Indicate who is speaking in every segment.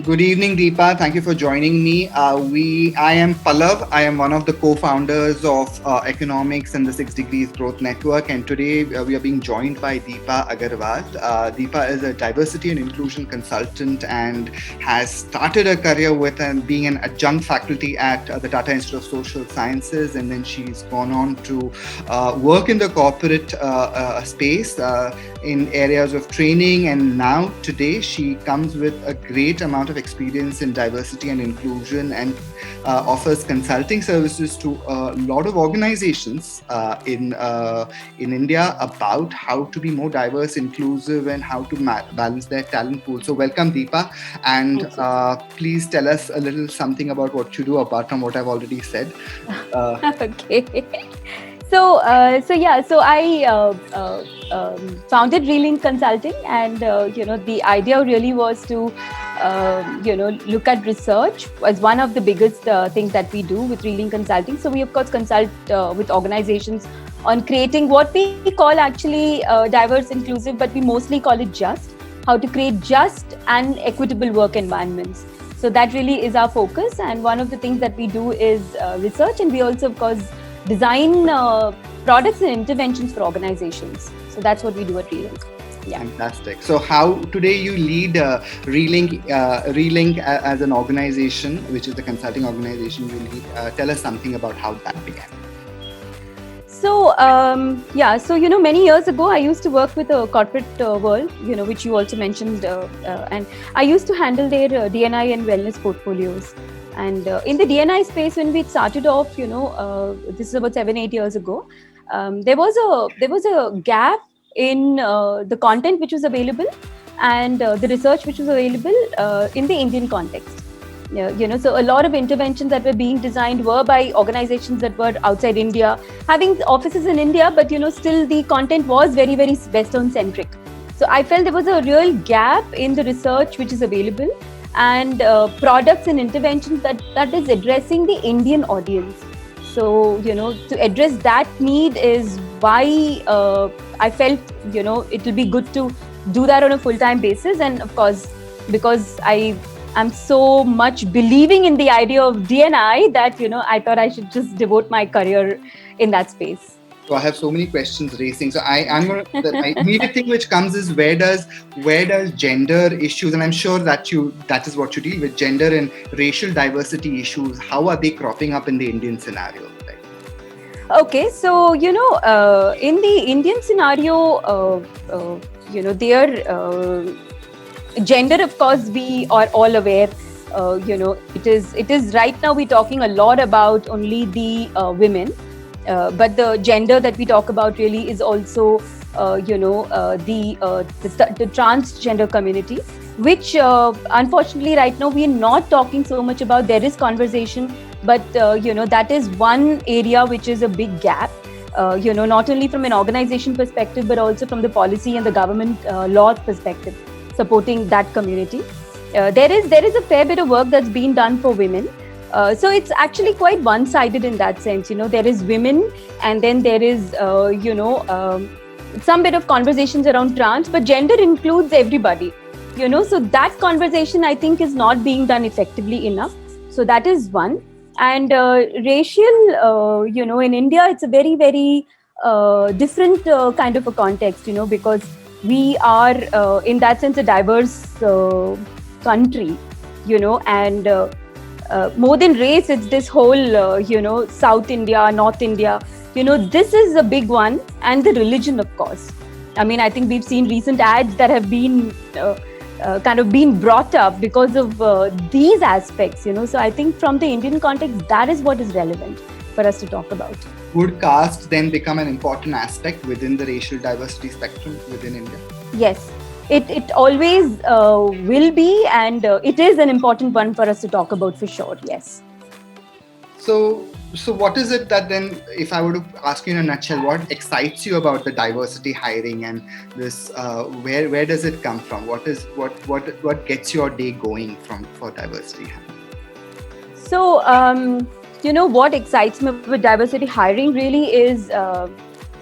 Speaker 1: Good evening, Deepa. Thank you for joining me. I am Pallav. I am one of the co-founders of Economics and the Six Degrees Growth Network, and today we are being joined by Deepa Agarwal. Deepa is a diversity and inclusion consultant and has started her career with being an adjunct faculty at the Tata Institute of Social Sciences, and then she's gone on to work in the corporate space in areas of training, and now today she comes with a great amount of experience in diversity and inclusion and offers consulting services to a lot of organizations in India about how to be more diverse, inclusive, and how to balance their talent pool. So welcome, Deepa, and
Speaker 2: Thank you.
Speaker 1: please tell us a little something about what you do apart from what I've already said.
Speaker 2: Okay. So I founded Relink Consulting, and the idea really was to look at research as one of the biggest things that we do with Relink Consulting. So we of course consult with organizations on creating what we call actually diverse, inclusive, but we mostly call it just, how to create just and equitable work environments. So that really is our focus, and one of the things that we do is research, and we also of course design products and interventions for organizations. So that's what we do at Relink. Yeah.
Speaker 1: Fantastic. So, how today you lead Relink as an organization, which is the consulting organization you lead. Tell us something about how that began.
Speaker 2: So many years ago, I used to work with a corporate world, which you also mentioned, and I used to handle their D&I and wellness portfolios. And in the D&I space, when we started off, this is about 7-8 years ago, there was a gap in the content which was available and the research which was available in the Indian context. So a lot of interventions that were being designed were by organizations that were outside India, having offices in India, but still the content was very, very Western centric. So I felt there was a real gap in the research which is available and products and interventions that is addressing the Indian audience. So, to address that need is why I felt, it will be good to do that on a full-time basis. And of course, because I'm so much believing in the idea of D&I that, I thought I should just devote my career in that space.
Speaker 1: So I have so many questions racing. So I'm going to, the immediate thing which comes is where does gender issues, and I'm sure that is what you deal with, gender and racial diversity issues, how are they cropping up in the Indian scenario? Right?
Speaker 2: Okay, so in the Indian scenario, their gender, of course, we are all aware. It is right now we're talking a lot about only the women. But the gender that we talk about really is also, the transgender community, which unfortunately right now we are not talking so much about. There is conversation, but that is one area which is a big gap. Not only from an organization perspective, but also from the policy and the government law perspective, supporting that community. There is a fair bit of work that's being done for women. So it's actually quite one-sided in that sense. There is women, and then there is, some bit of conversations around trans, but gender includes everybody. So that conversation, I think, is not being done effectively enough. So that is one. And racial, in India, it's a very, very different kind of a context, because we are, in that sense, a diverse country, and more than race, it's this whole, South India, North India, this is a big one. And the religion, of course. I mean, I think we've seen recent ads that have been kind of been brought up because of these aspects, So I think from the Indian context, that is what is relevant for us to talk about.
Speaker 1: Would caste then become an important aspect within the racial diversity spectrum within India?
Speaker 2: Yes. It always will be, and it is an important one for us to talk about for sure. Yes.
Speaker 1: So what is it that then, if I were to ask you in a nutshell, what excites you about the diversity hiring and this? Where does it come from? What gets your day going for diversity hiring?
Speaker 2: So what excites me with diversity hiring really is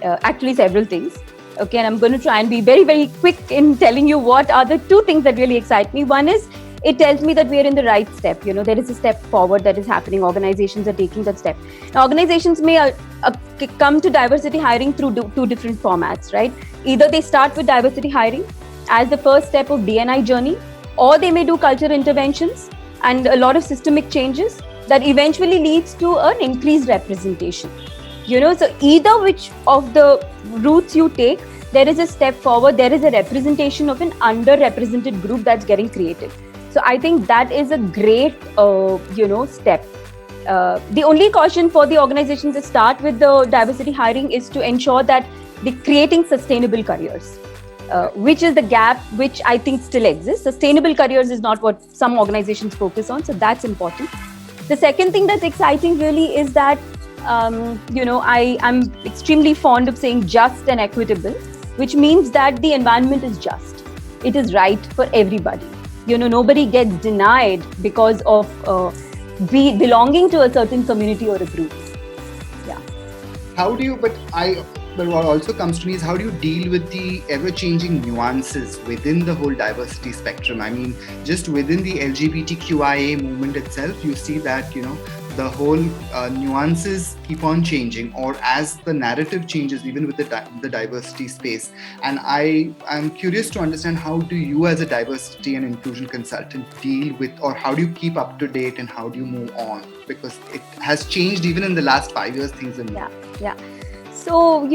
Speaker 2: actually several things. Okay, and I'm going to try and be very, very quick in telling you what are the two things that really excite me. One is it tells me that we are in the right step. There is a step forward that is happening. Organizations are taking that step. Now, organizations may come to diversity hiring through two different formats, right? Either they start with diversity hiring as the first step of D&I journey, or they may do cultural interventions and a lot of systemic changes that eventually leads to an increased representation. So either which of the routes you take, there is a step forward, there is a representation of an underrepresented group that's getting created. So I think that is a great, step. The only caution for the organizations to start with the diversity hiring is to ensure that they're creating sustainable careers, which is the gap which I think still exists. Sustainable careers is not what some organizations focus on, so that's important. The second thing that's exciting really is that, I'm extremely fond of saying just and equitable, which means that the environment is just. It is right for everybody. Nobody gets denied because of belonging to a certain community or a group. Yeah.
Speaker 1: But what also comes to me is, how do you deal with the ever-changing nuances within the whole diversity spectrum? I mean, just within the LGBTQIA movement itself, you see that, the whole nuances keep on changing, or as the narrative changes, even with the diversity space. And I'm curious to understand, how do you as a diversity and inclusion consultant deal with, or how do you keep up to date, and how do you move on? Because it has changed even in the last 5 years, things have moved.
Speaker 2: Yeah. So,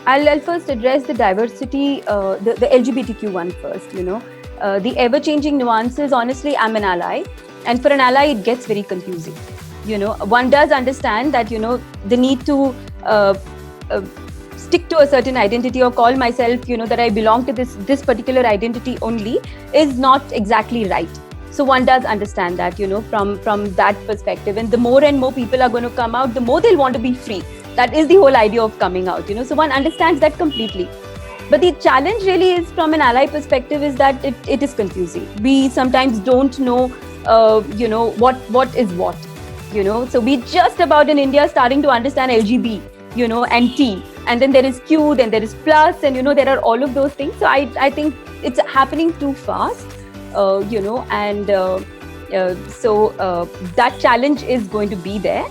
Speaker 2: I'll first address the diversity, the LGBTQ one first, the ever-changing nuances. Honestly, I'm an ally. And for an ally, it gets very confusing. One does understand that, the need to stick to a certain identity or call myself, that I belong to this particular identity only is not exactly right. So one does understand that, from that perspective. And the more and more people are going to come out, the more they'll want to be free. That is the whole idea of coming out, So one understands that completely. But the challenge really is, from an ally perspective, is that it is confusing. We sometimes don't know, what is what, So we just about in India starting to understand LGB, and T. And then there is Q, then there is plus, and, there are all of those things. So I think it's happening too fast, and so that challenge is going to be there.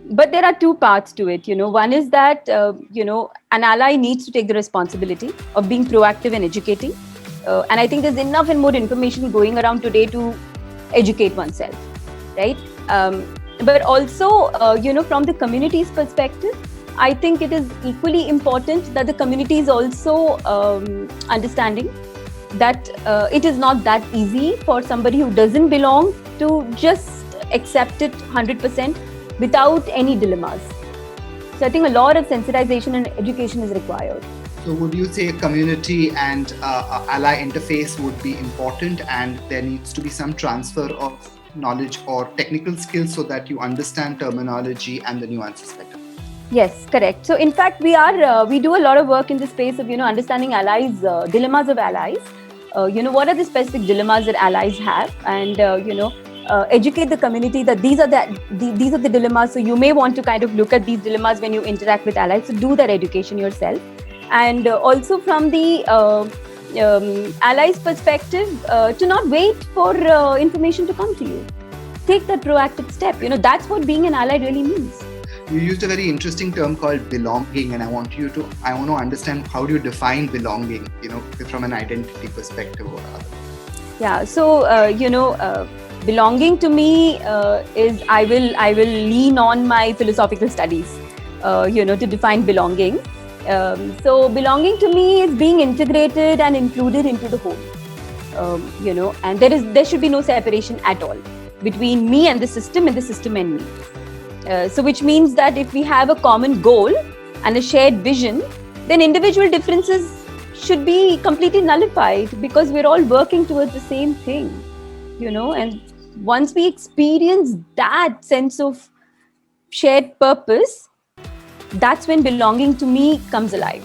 Speaker 2: But there are two parts to it. One is that, an ally needs to take the responsibility of being proactive and educating. And I think there's enough and more information going around today to educate oneself, right? But also, from the community's perspective, I think it is equally important that the community is also understanding that it is not that easy for somebody who doesn't belong to just accept it 100% without any dilemmas. So I think a lot of sensitization and education is required.
Speaker 1: So would you say community and ally interface would be important, and there needs to be some transfer of knowledge or technical skills so that you understand terminology and the nuances better?
Speaker 2: Yes, correct. So in fact, we do a lot of work in the space of, understanding allies, dilemmas of allies. What are the specific dilemmas that allies have, and, educate the community that these are the dilemmas. So you may want to kind of look at these dilemmas when you interact with allies. So do that education yourself. And also from the allies' perspective, to not wait for information to come to you. Take that proactive step. That's what being an ally really means.
Speaker 1: You used a very interesting term called belonging, and I want to understand, how do you define belonging, from an identity perspective or other?
Speaker 2: Yeah. So, belonging to me is I will lean on my philosophical studies, to define belonging. So belonging to me is being integrated and included into the whole, and there should be no separation at all between me and the system and me. So which means that if we have a common goal and a shared vision, then individual differences should be completely nullified, because we're all working towards the same thing, and once we experience that sense of shared purpose, that's when belonging to me comes alive.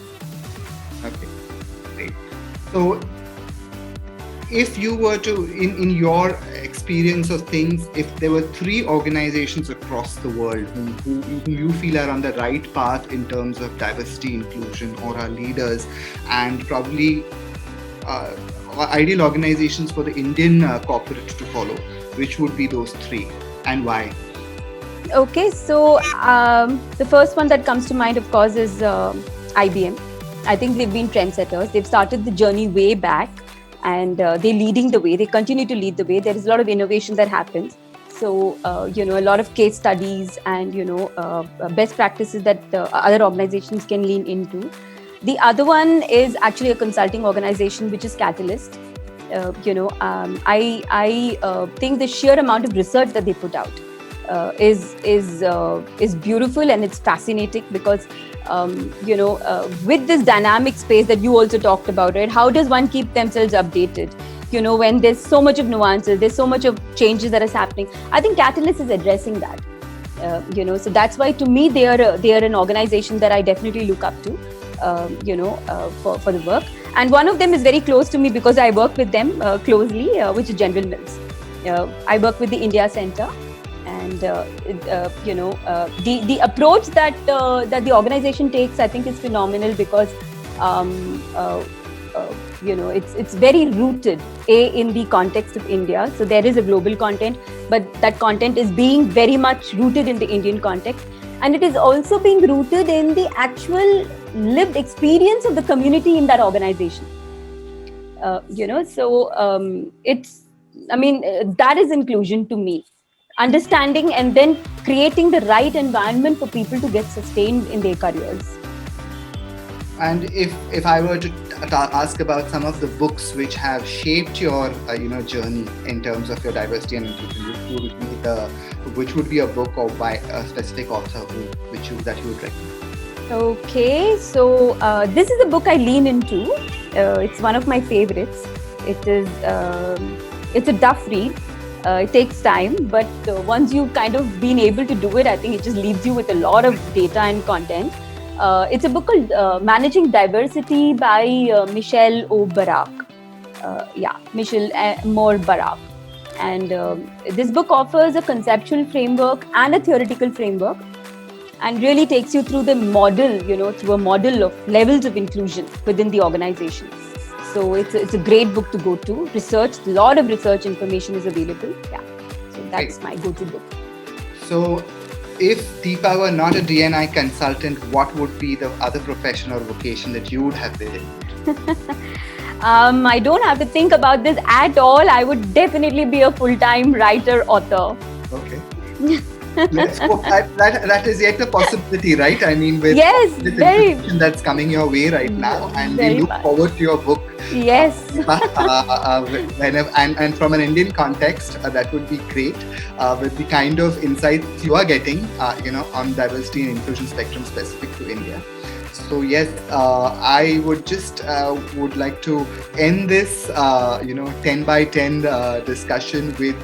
Speaker 1: Okay, great. So if you were to, in your experience of things, if there were three organizations across the world whom you feel are on the right path in terms of diversity, inclusion, or are leaders, and probably uh, ideal organizations for the Indian corporate to follow, which would be those three and why?
Speaker 2: Okay, so the first one that comes to mind, of course, is IBM. I think they've been trendsetters. They've started the journey way back, and they're leading the way. They continue to lead the way. There is a lot of innovation that happens. So, a lot of case studies and, best practices that other organizations can lean into. The other one is actually a consulting organization, which is Catalyst. I think the sheer amount of research that they put out is beautiful, and it's fascinating because with this dynamic space that you also talked about, right? How does one keep themselves updated? When there's so much of nuances, there's so much of changes that is happening. I think Catalyst is addressing that. So that's why to me they are an organization that I definitely look up to. For the work, and one of them is very close to me because I work with them closely, which is General Mills. I work with the India Center, and the approach that the organization takes, I think, is phenomenal because it's very rooted in the context of India. So there is a global content, but that content is being very much rooted in the Indian context. And it is also being rooted in the actual lived experience of the community in that organization. That is inclusion to me. Understanding and then creating the right environment for people to get sustained in their careers.
Speaker 1: And if I were to ask about some of the books which have shaped your journey in terms of your diversity and inclusion, which would be a book or by a specific author that you would recommend?
Speaker 2: Okay, so this is a book I lean into. It's one of my favorites. It's a tough read. It takes time, but once you've kind of been able to do it, I think it just leaves you with a lot of data and content. It's a book called Managing Diversity by Michelle O. Barak. Michelle Moore Barak. And this book offers a conceptual framework and a theoretical framework, and really takes you through the model, through a model of levels of inclusion within the organization. So it's a great book to go to. A lot of research information is available. Yeah, so that's my go-to book.
Speaker 1: So, if Deepa were not a D&I consultant, what would be the other profession or vocation that you would have been?
Speaker 2: I don't have to think about this at all. I would definitely be a full-time writer, author.
Speaker 1: Okay. Let's hope that is yet a possibility, right? I mean, with this information that's coming your way right now, and we look forward to your book.
Speaker 2: Yes.
Speaker 1: And from an Indian context, that would be great with the kind of insights you are getting, on diversity and inclusion spectrum specific to India. So yes, I would just would like to end this 10 by 10 discussion with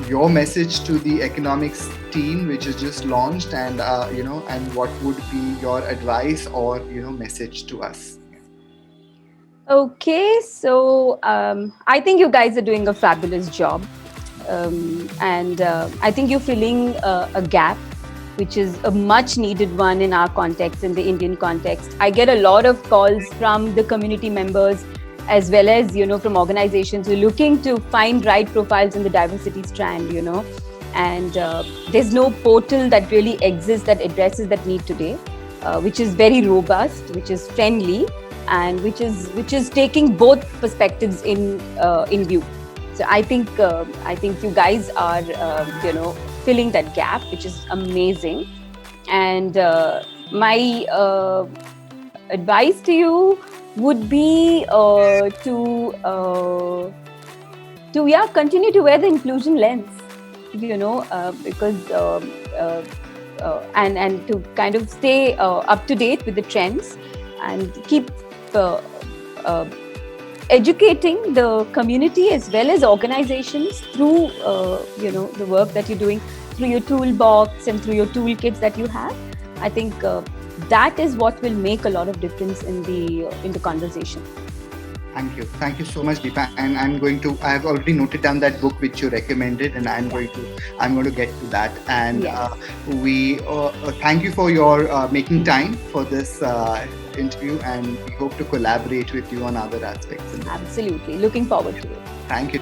Speaker 1: your message to the economics team, which is just launched, and and what would be your advice or message to us.
Speaker 2: Okay, so I think you guys are doing a fabulous job, and I think you're filling a gap, which is a much needed one in our context, in the Indian context. I get a lot of calls from the community members, as well as, from organizations who are looking to find right profiles in the diversity strand, and there's no portal that really exists that addresses that need today, which is very robust, which is friendly, and which is taking both perspectives in view. So I think you guys are, filling that gap, which is amazing. And my advice to you would be to continue to wear the inclusion lens, because and to kind of stay up to date with the trends and keep educating the community as well as organizations through the work that you're doing, through your toolbox and through your toolkits that you have. I think that is what will make a lot of difference in the conversation.
Speaker 1: Thank you so much, Deepa. And I have already noted down that book which you recommended, and I'm going to get to that. And thank you for your making time for this interview, and we hope to collaborate with you on other aspects.
Speaker 2: Absolutely. Looking forward to it.
Speaker 1: Thank you.